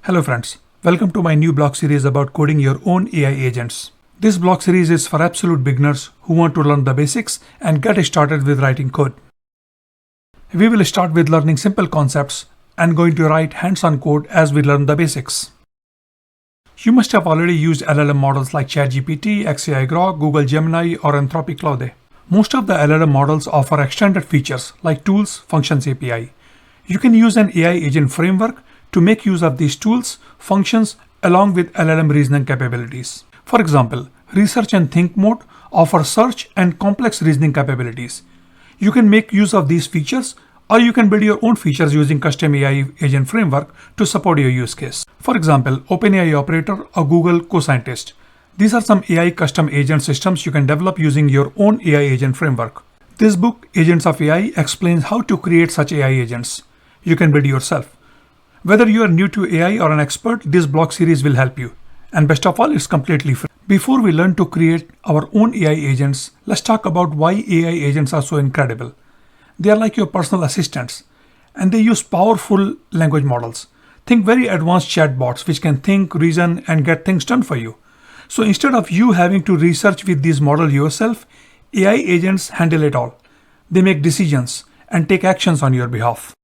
Hello friends, welcome to my new blog series about coding your own AI agents. This blog series is for absolute beginners who want to learn the basics and get started with writing code. We will start with learning simple concepts and going to write hands-on code as we learn the basics. You must have already used LLM models like ChatGPT, xAI Grok, Google Gemini, or Anthropic Claude. Most of the LLM models offer extended features like tools, functions API. You can use an AI agent framework to make use of these tools, functions, along with LLM reasoning capabilities. For example, Research and Think mode offers search and complex reasoning capabilities. You can make use of these features, or you can build your own features using custom AI agent framework to support your use case. For example, OpenAI Operator or Google Co-Scientist. These are some AI custom agent systems you can develop using your own AI agent framework. This book, Agents of AI, explains how to create such AI agents. You can build yourself. Whether you are new to AI or an expert, this blog series will help you. And best of all, it's completely free. Before we learn to create our own AI agents, let's talk about why AI agents are so incredible. They are like your personal assistants, and they use powerful language models. Think very advanced chatbots which can think, reason, and get things done for you. So instead of you having to research with these models yourself, AI agents handle it all. They make decisions and take actions on your behalf.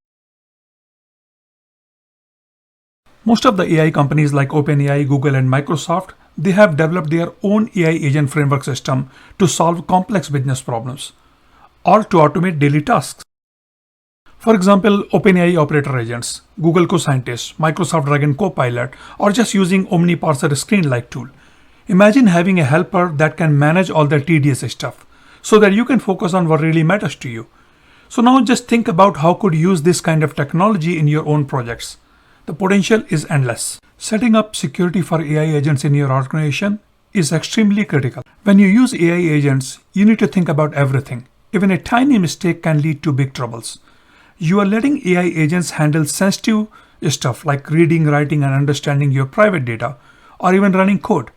Most of the AI companies like OpenAI, Google, and Microsoft, they have developed their own AI agent framework system to solve complex business problems or to automate daily tasks. For example, OpenAI operator agents, Google Co-Scientist, Microsoft Dragon Copilot, or just using OmniParser screen-like tool. Imagine having a helper that can manage all the tedious stuff so that you can focus on what really matters to you. So now just think about how could you use this kind of technology in your own projects. The potential is endless. Setting up security for AI agents in your organization is extremely critical. When you use AI agents, you need to think about everything. Even a tiny mistake can lead to big troubles. You are letting AI agents handle sensitive stuff like reading, writing, and understanding your private data, or even running code.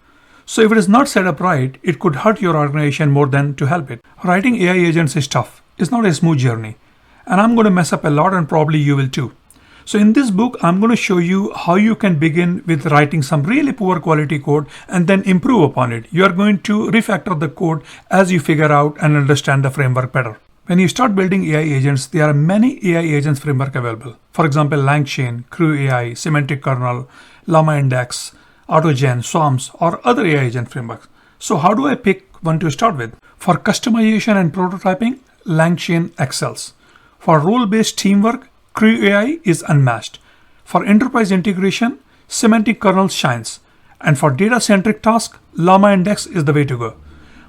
So if it is not set up right, it could hurt your organization more than to help it. Writing AI agents is tough. It's not a smooth journey. And I'm going to mess up a lot, and probably you will too. So in this book, I'm going to show you how you can begin with writing some really poor quality code and then improve upon it. You are going to refactor the code as you figure out and understand the framework better. When you start building AI agents, there are many AI agents framework available. For example, LangChain, Crew AI, Semantic Kernel, Llama Index, AutoGen, Swarms, or other AI agent frameworks. So how do I pick one to start with? For customization and prototyping, LangChain excels. For role-based teamwork, Crew AI is unmatched. For enterprise integration, Semantic Kernel shines. And for data-centric tasks, Llama Index is the way to go.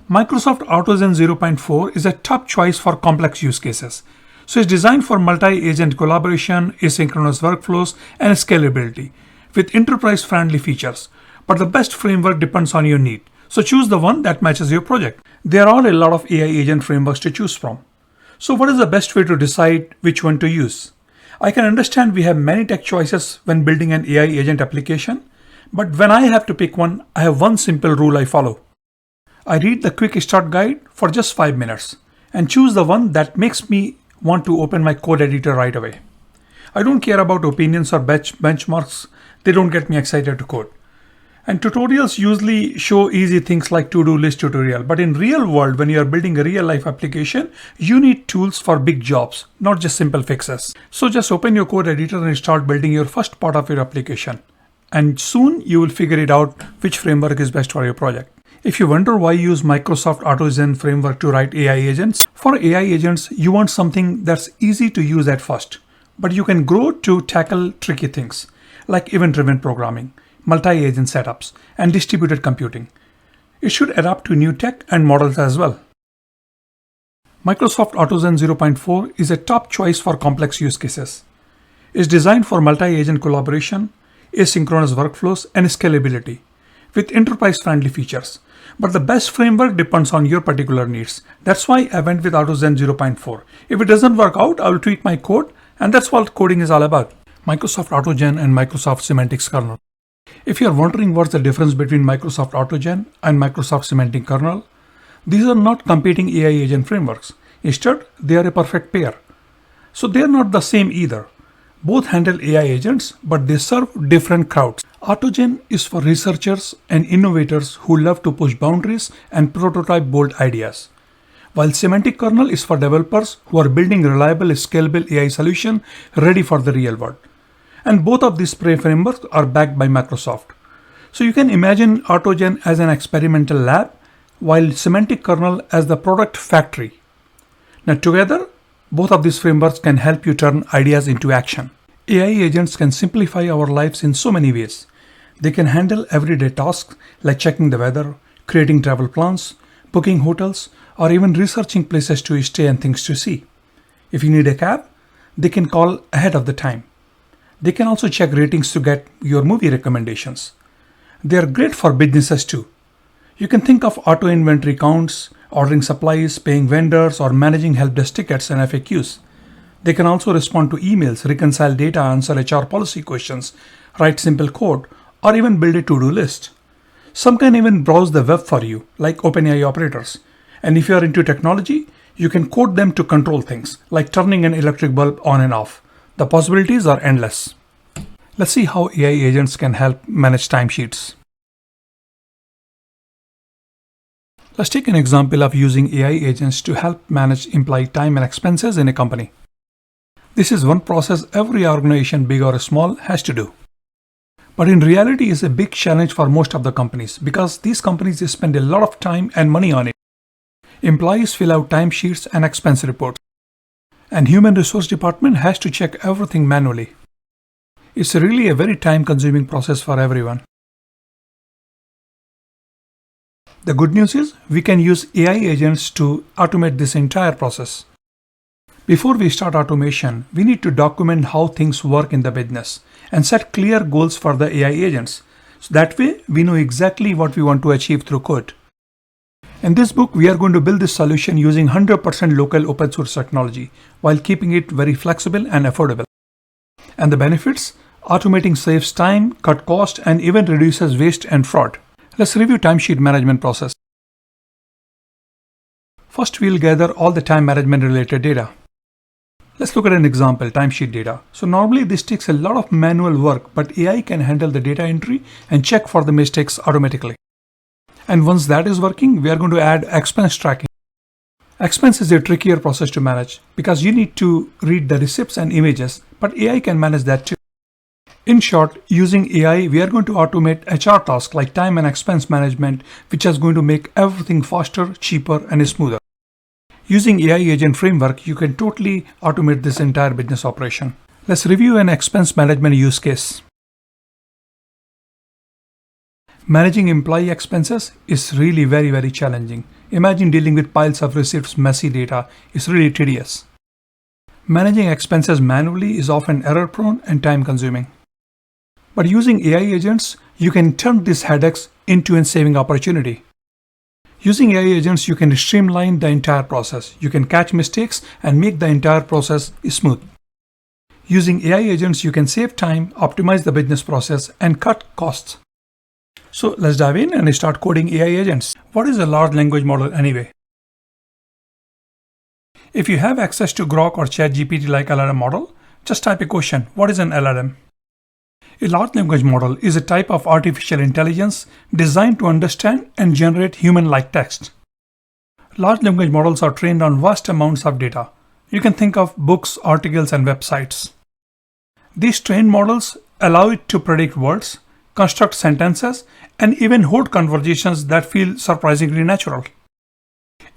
Microsoft AutoGen 0.4 is a top choice for complex use cases. So it's designed for multi-agent collaboration, asynchronous workflows, and scalability with enterprise-friendly features. But the best framework depends on your need. So choose the one that matches your project. There are a lot of AI agent frameworks to choose from. So what is the best way to decide which one to use? I can understand we have many tech choices when building an AI agent application, but when I have to pick one, I have one simple rule I follow. I read the quick start guide for just 5 minutes and choose the one that makes me want to open my code editor right away. I don't care about opinions or benchmarks. They don't get me excited to code. And tutorials usually show easy things like to-do list tutorial, but in real world, when you are building a real life application, you need tools for big jobs, not just simple fixes. So just open your code editor and start building your first part of your application. And soon you will figure it out which framework is best for your project. If you wonder why use Microsoft AutoGen framework to write AI agents, for AI agents, you want something that's easy to use at first, but you can grow to tackle tricky things like event-driven programming, multi-agent setups, and distributed computing. It should adapt to new tech and models as well. Microsoft AutoGen 0.4 is a top choice for complex use cases. It's designed for multi-agent collaboration, asynchronous workflows, and scalability with enterprise-friendly features. But the best framework depends on your particular needs. That's why I went with AutoGen 0.4. If it doesn't work out, I will tweak my code, and that's what coding is all about. Microsoft AutoGen and Microsoft Semantic Kernel. If you are wondering what's the difference between Microsoft AutoGen and Microsoft Semantic Kernel, these are not competing AI agent frameworks. Instead, they are a perfect pair. So they are not the same either. Both handle AI agents, but they serve different crowds. AutoGen is for researchers and innovators who love to push boundaries and prototype bold ideas, while Semantic Kernel is for developers who are building reliable, scalable AI solutions ready for the real world. And both of these frameworks are backed by Microsoft. So you can imagine AutoGen as an experimental lab, while Semantic Kernel as the product factory. Now together, both of these frameworks can help you turn ideas into action. AI agents can simplify our lives in so many ways. They can handle everyday tasks like checking the weather, creating travel plans, booking hotels, or even researching places to stay and things to see. If you need a cab, they can call ahead of the time. They can also check ratings to get your movie recommendations. They are great for businesses too. You can think of auto inventory counts, ordering supplies, paying vendors, or managing help desk tickets and FAQs. They can also respond to emails, reconcile data, answer HR policy questions, write simple code, or even build a to-do list. Some can even browse the web for you, like OpenAI operators. And if you are into technology, you can code them to control things, like turning an electric bulb on and off. The possibilities are endless. Let's see how AI agents can help manage timesheets. Let's take an example of using AI agents to help manage employee time and expenses in a company. This is one process every organization, big or small, has to do. But in reality, it's a big challenge for most of the companies because these companies spend a lot of time and money on it. Employees fill out timesheets and expense reports, and human resource department has to check everything manually. It's really a very time-consuming process for everyone. The good news is we can use AI agents to automate this entire process. Before we start automation, we need to document how things work in the business and set clear goals for the AI agents. So that way, we know exactly what we want to achieve through code. In this book, we are going to build this solution using 100% local open source technology while keeping it very flexible and affordable. And the benefits? Automating saves time, cut cost, and even reduces waste and fraud. Let's review timesheet management process. First, we'll gather all the time management related data. Let's look at an example, timesheet data. So normally this takes a lot of manual work, but AI can handle the data entry and check for the mistakes automatically. And once that is working, we are going to add expense tracking. Expense is a trickier process to manage because you need to read the receipts and images, but AI can manage that too. In short, using AI, we are going to automate HR tasks like time and expense management, which is going to make everything faster, cheaper, and smoother. Using AI agent framework, you can totally automate this entire business operation. Let's review an expense management use case. Managing employee expenses is really very challenging. Imagine dealing with piles of receipts, messy data. It's really tedious. Managing expenses manually is often error-prone and time-consuming. But using AI agents, you can turn these headaches into a saving opportunity. Using AI agents, you can streamline the entire process. You can catch mistakes and make the entire process smooth. Using AI agents, you can save time, optimize the business process, and cut costs. So let's dive in and start coding AI agents. What is a large language model anyway? If you have access to Grok or ChatGPT like LLM model, just type a question, what is an LLM? A large language model is a type of artificial intelligence designed to understand and generate human-like text. Large language models are trained on vast amounts of data. You can think of books, articles, and websites. These trained models allow it to predict words, construct sentences, and even hold conversations that feel surprisingly natural.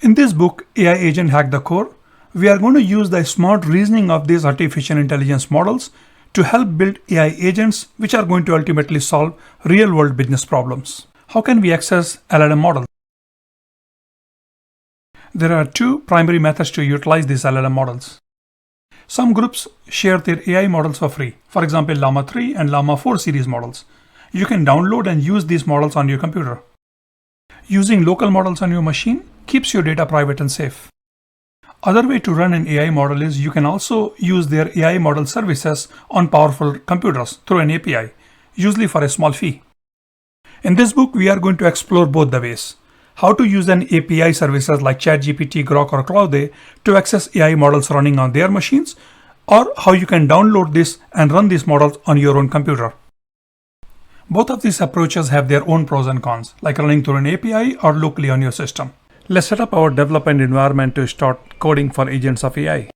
In this book, AI Agent Hack the Core, we are going to use the smart reasoning of these artificial intelligence models to help build AI agents which are going to ultimately solve real-world business problems. How can we access LLM models? There are two primary methods to utilize these LLM models. Some groups share their AI models for free, for example Llama 3 and Llama 4 series models. You can download and use these models on your computer. Using local models on your machine keeps your data private and safe. Other way to run an AI model is you can also use their AI model services on powerful computers through an API, usually for a small fee. In this book, we are going to explore both the ways. How to use an API services like ChatGPT, Grok, or Claude to access AI models running on their machines, or how you can download this and run these models on your own computer. Both of these approaches have their own pros and cons, like running through an API or locally on your system. Let's set up our development environment to start coding for Agents of AI.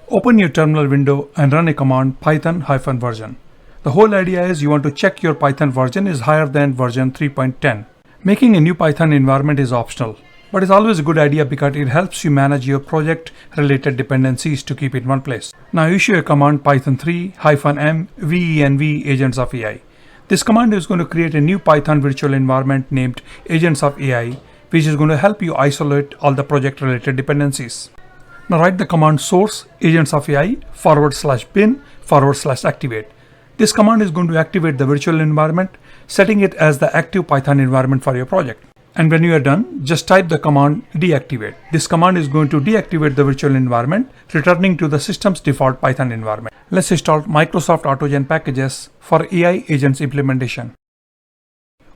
Open your terminal window and run a command python-version. The whole idea is you want to check your Python version is higher than version 3.10. Making a new Python environment is optional, but it's always a good idea because it helps you manage your project-related dependencies to keep it in one place. Now issue a command python3-m venv agents of AI. This command is going to create a new Python virtual environment named Agents of AI, which is going to help you isolate all the project-related dependencies. Now write the command source agents of AI /bin/activate. This command is going to activate the virtual environment, setting it as the active Python environment for your project. And when you are done, just type the command deactivate. This command is going to deactivate the virtual environment, returning to the system's default Python environment. Let's install Microsoft AutoGen packages for AI agents implementation.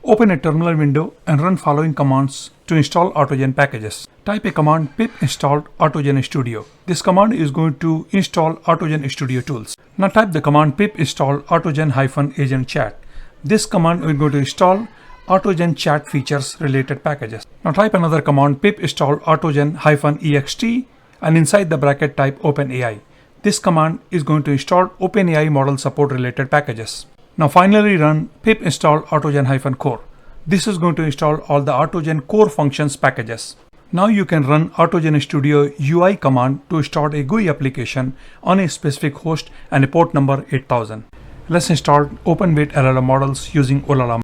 Open a terminal window and run following commands to install AutoGen packages. Type a command pip install AutoGen Studio. This command is going to install AutoGen Studio tools. Now type the command pip install AutoGen-agent chat. This command is going to install AutoGen chat features related packages. Now type another command pip install AutoGen-ext and inside the bracket type OpenAI. This command is going to install OpenAI model support related packages. Now finally run pip install AutoGen-core. This is going to install all the AutoGen core functions packages. Now you can run AutoGen Studio UI command to start a GUI application on a specific host and a port number 8000. Let's install open-weight LLM models using Ollama.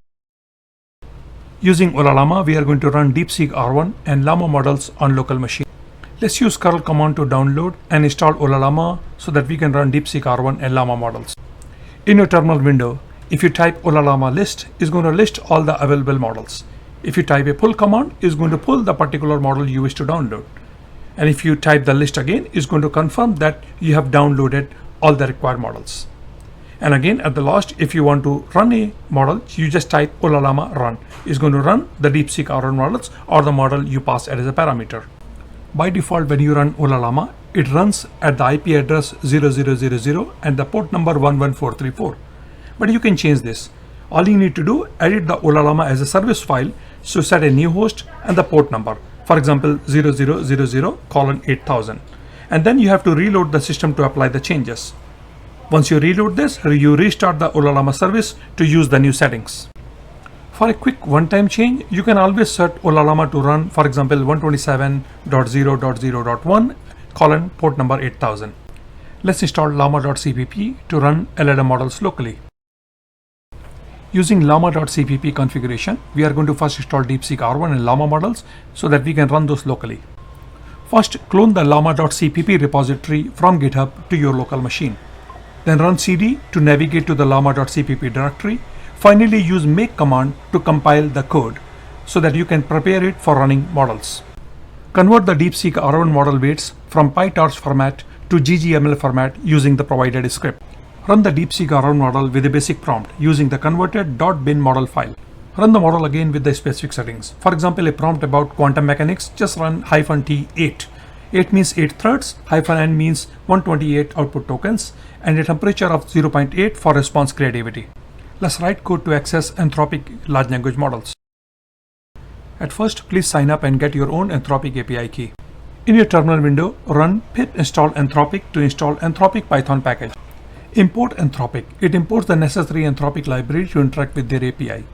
Using Ollama, we are going to run DeepSeek R1 and Llama models on local machine. Let's use curl command to download and install Ollama so that we can run DeepSeek R1 and Llama models. In your terminal window, if you type Ollama list, it's going to list all the available models. If you type a pull command, it's going to pull the particular model you wish to download. And if you type the list again, it's going to confirm that you have downloaded all the required models. And again, at the last, if you want to run a model, you just type Ollama run. It's going to run the DeepSeek R1 models or the model you pass as a parameter. By default, when you run Ollama, it runs at the IP address 0000 and the port number 11434. But you can change this. All you need to do, edit the Ollama as a service file, so set a new host and the port number, for example 0000:8000. And then you have to reload the system to apply the changes. Once you reload this, you restart the Ollama service to use the new settings. For a quick one-time change, you can always set Ollama to run, for example 127.0.0.1: port number 8000. Let's install llama.cpp to run LLM models locally. Using llama.cpp configuration, we are going to first install DeepSeek R1 and Llama models so that we can run those locally. First, clone the llama.cpp repository from GitHub to your local machine. Then run cd to navigate to the llama.cpp directory. Finally, use make command to compile the code so that you can prepare it for running models. Convert the DeepSeek R1 model weights from PyTorch format to GGML format using the provided script. Run the DeepSeek R1 model with a basic prompt using the converted .bin model file. Run the model again with the specific settings. For example, a prompt about quantum mechanics, just run -t8. 8 means 8 threads, -n means 128 output tokens, and a temperature of 0.8 for response creativity. Let's write code to access Anthropic large language models. At first, please sign up and get your own Anthropic API key. In your terminal window, run pip install Anthropic to install Anthropic Python package. Import Anthropic. It imports the necessary Anthropic library to interact with their API.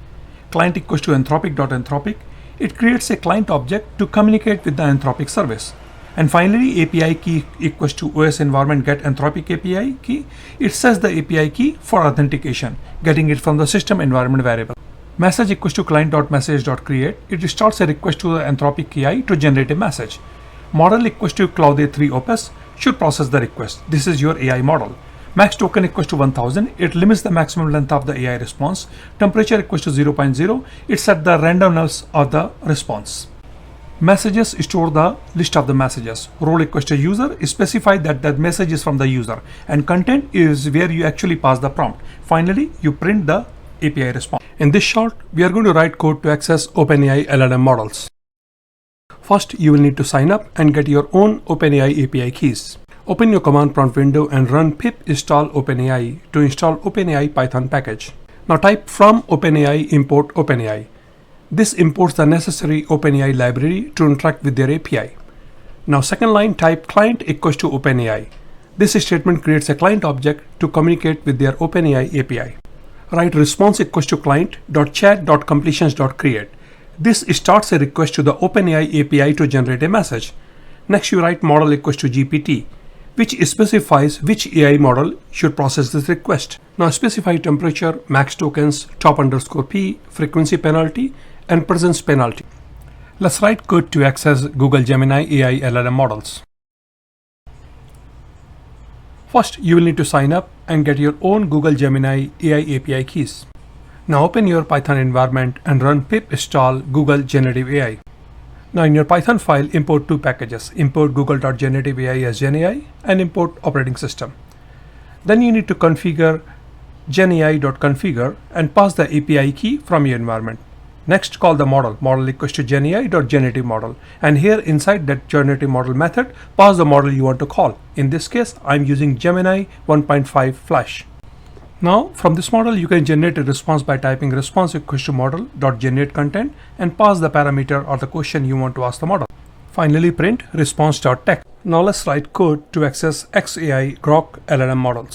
Client equals to anthropic.anthropic. It creates a client object to communicate with the Anthropic service. And finally, API key equals to OS environment get Anthropic API key. It sets the API key for authentication, getting it from the system environment variable. Message equals to client.message.create. It starts a request to the Anthropic KI to generate a message. Model equals to Cloud A3 Opus should process the request. This is your AI model. Max token equals to 1000. It limits the maximum length of the AI response. Temperature equals to 0.0. It sets the randomness of the response. Messages store the list of the messages. Role equals to user. Specify that the message is from the user. And content is where you actually pass the prompt. Finally, you print the API response. In this short, we are going to write code to access OpenAI LLM models. First, you will need to sign up and get your own OpenAI API keys. Open your command prompt window and run pip install OpenAI to install OpenAI Python package. Now type from OpenAI import OpenAI. This imports the necessary OpenAI library to interact with their API. Now second line, type client equals to OpenAI. This statement creates a client object to communicate with their OpenAI API. Write response equals to client.chat.completions.create. This starts a request to the OpenAI API to generate a message. Next you write model equals to GPT, which specifies which AI model should process this request. Now specify temperature, max tokens, top underscore P, frequency penalty, and presence penalty. Let's write code to access Google Gemini AI LLM models. First, you will need to sign up and get your own Google Gemini AI API keys. Now open your Python environment and run pip install Google Generative AI. Now in your Python file, import two packages, import google.generative.ai as GenAI and import operating system. Then you need to configure genai.configure and pass the API key from your environment. Next, call the model equals to genai.generative model, and here inside that generative model method, pass the model you want to call. In this case, I'm using Gemini 1.5 Flash. Now from this model you can generate a response by typing response equals to model.generate content and pass the parameter or the question you want to ask the model. Finally print response.text. Now let's write code to access XAI Grok LLM models.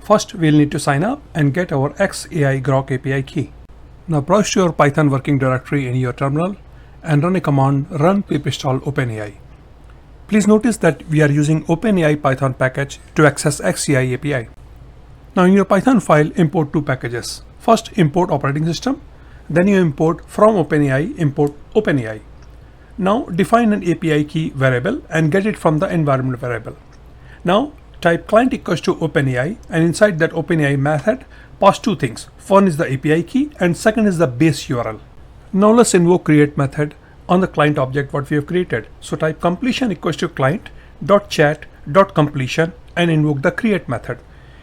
First we'll need to sign up and get our XAI Grok API key. Now browse to your Python working directory in your terminal and run a command run pip install OpenAI. Please notice that we are using OpenAI Python package to access XAI API. Now in your Python file, import two packages. First import operating system, then you import from OpenAI, import OpenAI. Now define an API key variable and get it from the environment variable. Now type client equals to OpenAI, and inside that OpenAI method pass two things. One is the API key and second is the base URL. Now let's invoke create method on the client object what we have created. So type completion equals to client.chat.completion and invoke the create method.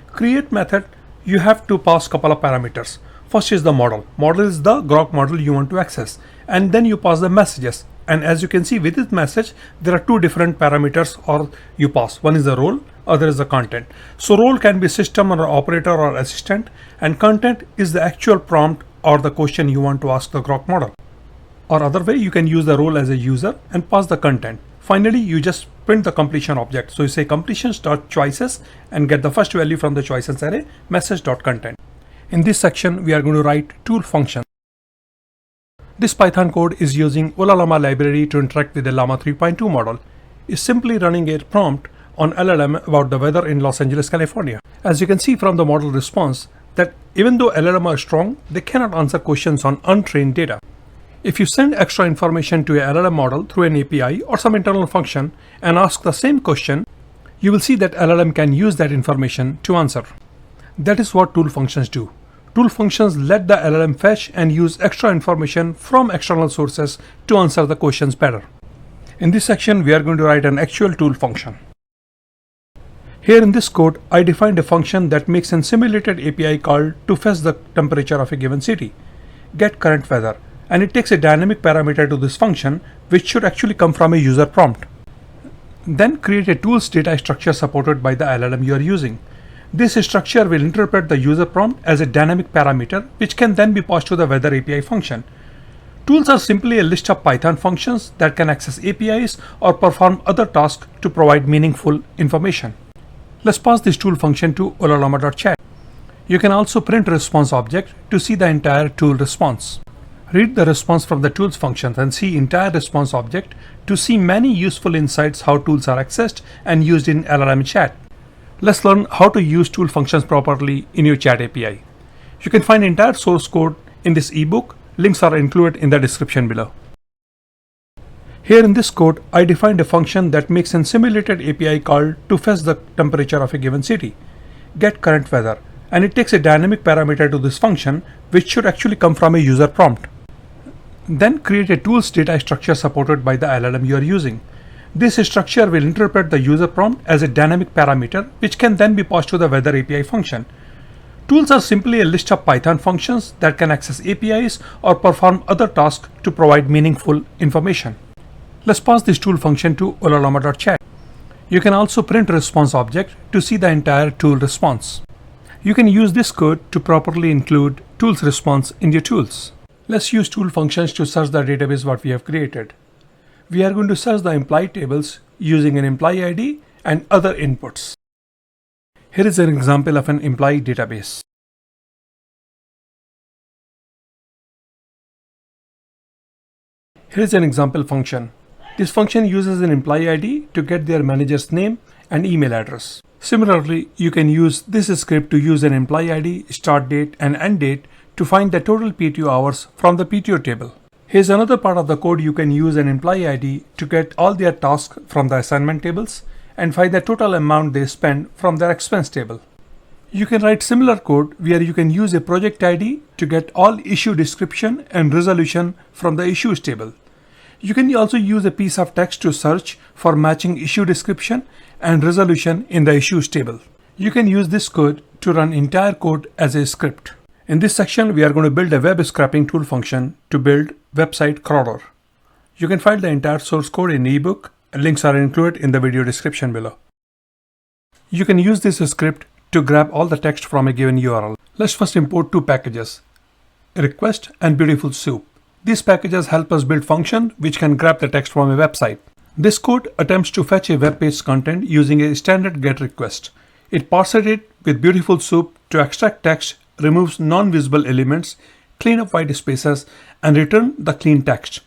Create method, you have to pass couple of parameters. First is the model. Model is the Grok model you want to access, and then you pass the messages. And as you can see with this message, there are two different parameters or you pass. One is the role, other is the content. So role can be system or operator or assistant, and content is the actual prompt or the question you want to ask the Grok model. Or other way, you can use the role as a user and pass the content. Finally, you just print the completion object. So you say completions.choices and get the first value from the choices array, message.content. In this section, we are going to write tool function. This Python code is using Llama library to interact with the Llama 3.2 model. It's simply running a prompt on LLM about the weather in Los Angeles, California. As you can see from the model response that even though LLM are strong, they cannot answer questions on untrained data. If you send extra information to a LLM model through an API or some internal function and ask the same question, you will see that LLM can use that information to answer. That is what tool functions do. Tool functions let the LLM fetch and use extra information from external sources to answer the questions better. In this section, we are going to write an actual tool function. Here in this code, I defined a function that makes a simulated API call to fetch the temperature of a given city, get current weather, and it takes a dynamic parameter to this function, which should actually come from a user prompt. Then create a tools data structure supported by the LLM you are using. This structure will interpret the user prompt as a dynamic parameter, which can then be passed to the weather API function. Tools are simply a list of Python functions that can access APIs or perform other tasks to provide meaningful information. Let's pass this tool function to llama.chat. You can also print response object to see the entire tool response. Read the response from the tools function and see entire response object to see many useful insights how tools are accessed and used in LLM chat. Let's learn how to use tool functions properly in your chat API. You can find entire source code in this ebook. Links are included in the description below. Here in this code, I defined a function that makes a simulated API call to fetch the temperature of a given city, get current weather, and it takes a dynamic parameter to this function, which should actually come from a user prompt. Then create a tools data structure supported by the LLM you are using. This structure will interpret the user prompt as a dynamic parameter, which can then be passed to the weather API function. Tools are simply a list of Python functions that can access APIs or perform other tasks to provide meaningful information. Let's pass this tool function to llama.chat. You can also print a response object to see the entire tool response. You can use this code to properly include tools response in your tools. Let's use tool functions to search the database what we have created. We are going to search the employee tables using an employee ID and other inputs. Here is an example of an employee database. Here is an example function. This function uses an employee ID to get their manager's name and email address. Similarly, you can use this script to use an employee ID, start date and end date to find the total PTO hours from the PTO table. Here's another part of the code. You can use an employee ID to get all their tasks from the assignment tables and find the total amount they spend from their expense table. You can write similar code where you can use a project ID to get all issue description and resolution from the issues table. You can also use a piece of text to search for matching issue description and resolution in the issues table. You can use this code to run entire code as a script. In this section, we are going to build a web scraping tool function to build website crawler. You can find the entire source code in ebook, and links are included in the video description below. You can use this script to grab all the text from a given URL. Let's first import two packages, request and beautiful soup. These packages help us build functions which can grab the text from a website. This code attempts to fetch a web page content using a standard GET request. It parses it with beautiful soup to extract text, removes non-visible elements, clean up white spaces, and return the clean text.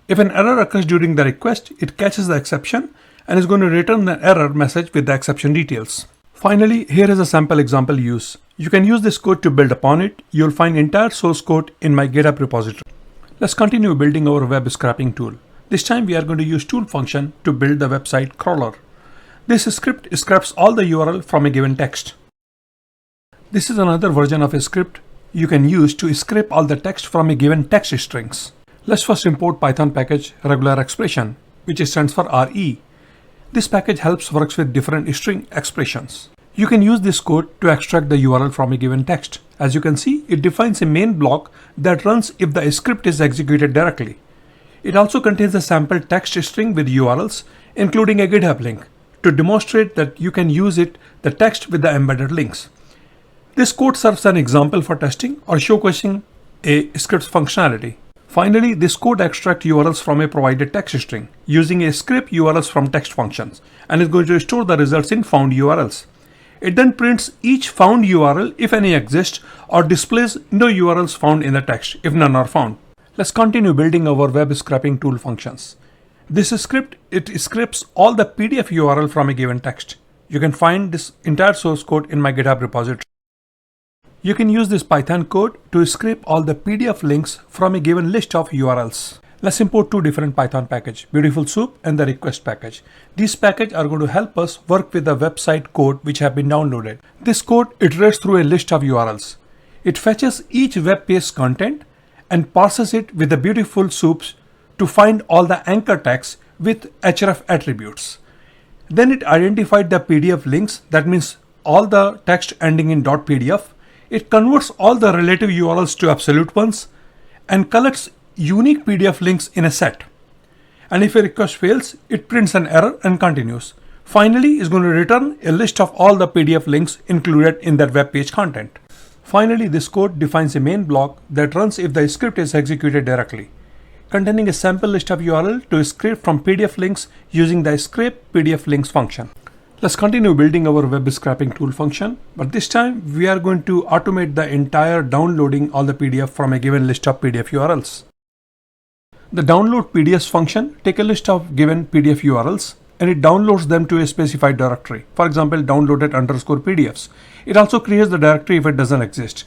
If an error occurs during the request, it catches the exception and is going to return the error message with the exception details. Finally, here is a sample example use. You can use this code to build upon it. You'll find entire source code in my GitHub repository. Let's continue building our web scraping tool. This time we are going to use tool function to build the website crawler. This script scraps all the URL from a given text. This is another version of a script you can use to scrape all the text from a given text strings. Let's first import Python package regular expression, which stands for RE. This package works with different string expressions. You can use this code to extract the URL from a given text. As you can see, it defines a main block that runs if the script is executed directly. It also contains a sample text string with URLs, including a GitHub link, to demonstrate that you can use the text with the embedded links. This code serves an example for testing or showcasing a script's functionality. Finally, this code extracts URLs from a provided text string using a script URLs from text functions and is going to store the results in found URLs. It then prints each found URL if any exists or displays no URLs found in the text if none are found. Let's continue building our web scraping tool functions. This script, it scrapes all the PDF URL from a given text. You can find this entire source code in my GitHub repository. You can use this Python code to scrape all the PDF links from a given list of URLs. Let's import two different Python packages, Beautiful Soup and the request package. These packages are going to help us work with the website code which have been downloaded. This code iterates through a list of URLs. It fetches each web page content and parses it with the beautiful soups to find all the anchor tags with href attributes. Then it identified the PDF links, that means all the text ending in .pdf. It converts all the relative URLs to absolute ones and collects unique PDF links in a set. And if a request fails, it prints an error and continues. Finally, it's going to return a list of all the PDF links included in that web page content. Finally, this code defines a main block that runs if the script is executed directly, containing a sample list of URL to scrape from PDF links using the scrape PDF links function. Let's continue building our web scraping tool function, but this time we are going to automate the entire downloading all the PDF from a given list of PDF URLs. The download PDFs function takes a list of given PDF URLs and it downloads them to a specified directory. For example, downloaded_PDFs. It also creates the directory if it doesn't exist.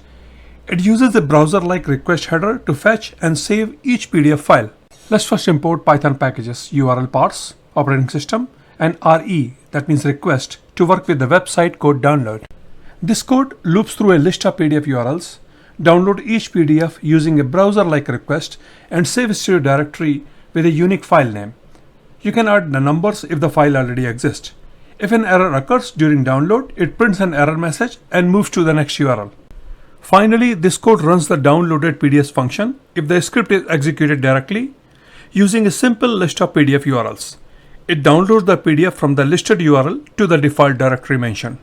It uses a browser-like request header to fetch and save each PDF file. Let's first import Python packages URL parse, operating system, and RE, that means request, to work with the website code download. This code loops through a list of PDF URLs, download each PDF using a browser-like request, and saves to a directory with a unique file name. You can add the numbers if the file already exists. If an error occurs during download, it prints an error message and moves to the next URL. Finally, this code runs the downloaded PDFs function if the script is executed directly using a simple list of PDF URLs. It downloads the PDF from the listed URL to the default directory mentioned.